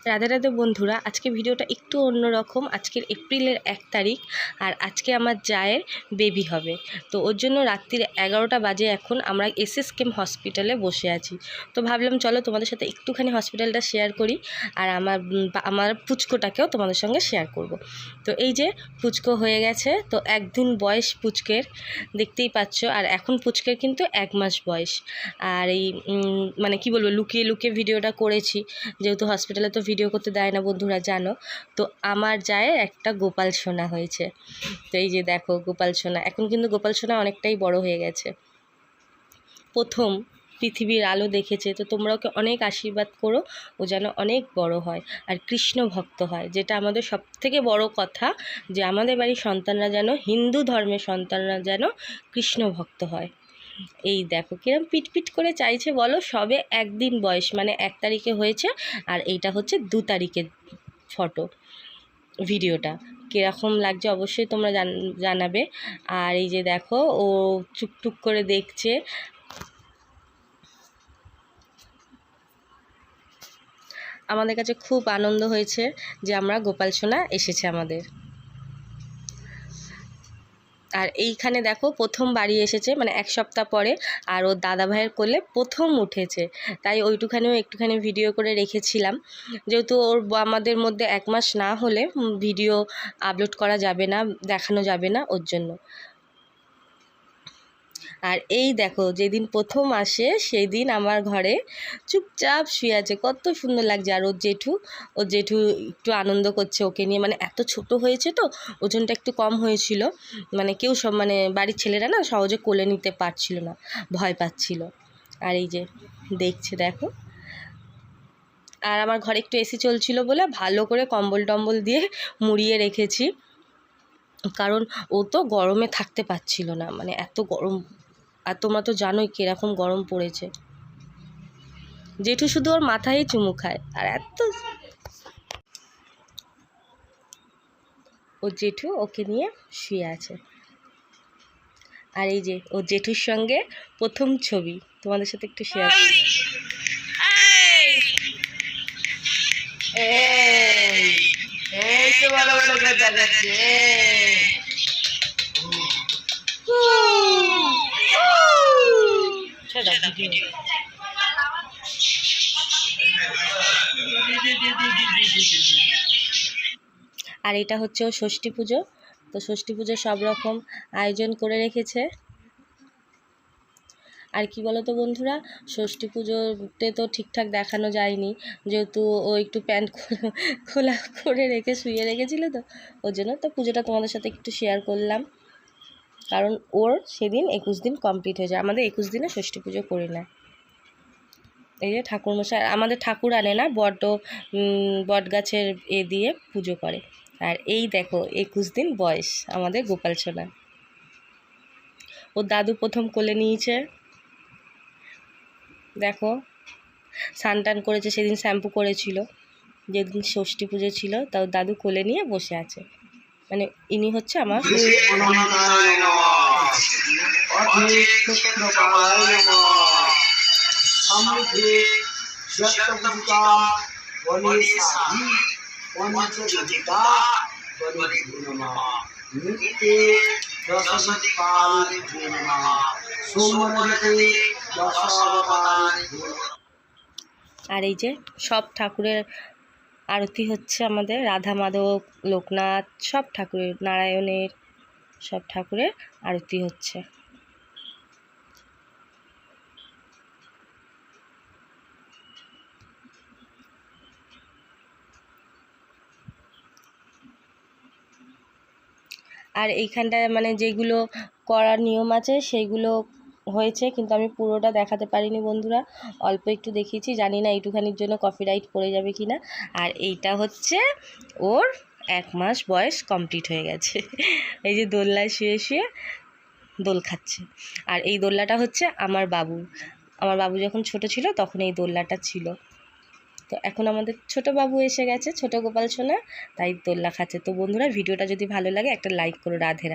রাধে রাধে বন্ধুরা, আজকে ভিডিওটা একটু অন্যরকম। আজকের এপ্রিলের 1 তারিখ আর আজকে আমার জায়ের বেবি হবে। তো ওর জন্য রাত্রির 11টা বাজে এখন আমরা এসএসকেএম হসপিটালে বসে আছি। তো ভাবলাম চলো তোমাদের সাথে একটুখানি হসপিটালটা শেয়ার করি আর আমার পুচকোটাকেও তোমাদের সঙ্গে শেয়ার করব। তো এই যে পুচকো হয়ে গেছে, তো একদিন বয়স পুচকের, দেখতেই পাচ্ছ। আর এখন পুচকের কিন্তু 1 মাস বয়স। আর এই মানে কি বলবো, লুকিয়ে লুকিয়ে ভিডিওটা করেছি, যেহেতু হসপিটালে তো ভিডিও করতে দেয় না বন্ধুরা, জানো তো। আমার জায়ের একটা গোপাল সোনা হয়েছে। তো এই যে দেখো গোপাল সোনা, এখন কিন্তু গোপাল সোনা অনেকটাই বড় হয়ে গেছে। প্রথম পৃথিবীর আলো দেখেছে, তো তোমরা ওকে অনেক আশীর্বাদ করো, ও যেন অনেক বড় হয় আর কৃষ্ণ ভক্ত হয়, যেটা আমাদের সবথেকে বড় কথা, যে আমাদের বাড়ির সন্তানরা যেন, হিন্দু ধর্মের সন্তানরা যেন কৃষ্ণ ভক্ত হয়। এই দেখো কিরম পিটপিট করে চাইছে বলো। সবে একদিন বয়স, মানে 1 তারিখে হয়েছে আর এইটা হচ্ছে 2 তারিখের ফটো। ভিডিওটা কীরকম লাগছে অবশ্যই তোমরা জানাবে। আর এই যে দেখো ও চুকটুক করে দেখছে। আমাদের কাছে খুব আনন্দ হয়েছে যে আমরা গোপাল সোনা এসেছে আমাদের। আর এইখানে দেখো প্রথম বাড়ি এসেছে, মানে 1 সপ্তাহ পরে, আর ওর দাদা ভাইয়ের কোলে প্রথম উঠেছে, তাই ওইটুখানেও একটুখানি ভিডিও করে রেখেছিলাম। যেহেতু ওর আমাদের মধ্যে 1 মাস না হলে ভিডিও আপলোড করা যাবে না, দেখানো যাবে না, ওর জন্য। আর এই দেখো যেদিন প্রথম আসে সেই আমার ঘরে চুপচাপ শুয়ে আছে, কত সুন্দর লাগছে। আর ওর জেঠু একটু আনন্দ করছে ওকে নিয়ে, মানে এত ছোট হয়েছে তো, ওজনটা একটু কম হয়েছিল, মানে কেউ মানে বাড়ির ছেলেরা না সহজে কোলে নিতে পারছিল না, ভয় পাচ্ছিল। আর এই যে দেখছে দেখো। আর আমার ঘরে একটু এসি চলছিল বলে ভালো করে কম্বল টম্বল দিয়ে মুড়িয়ে রেখেছি, কারণ ও তো গরমে থাকতে পারছিল না, মানে এত গরম। আর তোমরা তো জানোই কীরকম গরম পড়েছে। জেঠু শুধু ওর মাথায় চুমু খায়, আর ও জেঠু ওকে নিয়ে শুয়ে আছে। আর এই যে ও জেঠুর সঙ্গে প্রথম ছবি তোমাদের সাথে একটু শেয়ার করি। আর এটা হচ্ছে ও ষষ্ঠী পুজো। তো ষষ্ঠী পুজো সব রকম আয়োজন করে রেখেছে। আর কি বলো তো বন্ধুরা, ষষ্ঠী পুজোতে তো ঠিকঠাক দেখানো যায়নি, যেহেতু ও একটু প্যান্ট খোলা করে রেখে শুয়ে রেখেছিল, তো ওর জন্য তো পুজোটা তোমাদের সাথে একটু শেয়ার করলাম। কারণ ওর সেদিন 21 দিন কমপ্লিট হয়ে যায়। আমাদের 21 দিনে ষষ্ঠী পুজো করি না। এই যে ঠাকুরমশাই, আমাদের ঠাকুর আনে না, বট গাছের দিয়ে পুজো করে। আর এই দেখো 21 দিন বয়স আমাদের গোপাল সোনা। ওর দাদু প্রথম কোলে নিয়েছে, দেখো স্নান করেছে, সেদিন শ্যাম্পু করেছিল, যেদিন ষষ্ঠী পুজো ছিল, তাও দাদু কোলে নিয়ে বসে আছে। মানে ইনি হচ্ছে আমার আর এই যে সব ঠাকুরের আরতি হচ্ছে আমাদের, রাধা মাধব, লোকনাথ, সব ঠাকুরের, নারায়ণের, সব ঠাকুরের আরতি হচ্ছে। আর এইখানটায় মানে যেগুলো করার নিয়ম আছে সেইগুলো হয়েছে, কিন্তু আমি পুরোটা দেখাতে পারিনি বন্ধুরা, অল্প একটু দেখিয়েছি। জানি না এইটুখানির জন্য কপিরাইট পড়ে যাবে কি না। আর এইটা হচ্ছে ওর 1 মাস বয়স কমপ্লিট হয়ে গেছে। এই যে দোলনায় শুয়ে শুয়ে দোল খাচ্ছে। আর এই দোলনাটা হচ্ছে আমার বাবু যখন ছোট ছিল তখন এই দোলনাটা ছিল। তো এখন আমাদের ছোট বাবু এসে গেছে, ছোট গোপাল সোনা, তাই দোলনা খাচ্ছে। তো বন্ধুরা, ভিডিওটা যদি ভালো লাগে একটা লাইক করো। রাধে রাধে।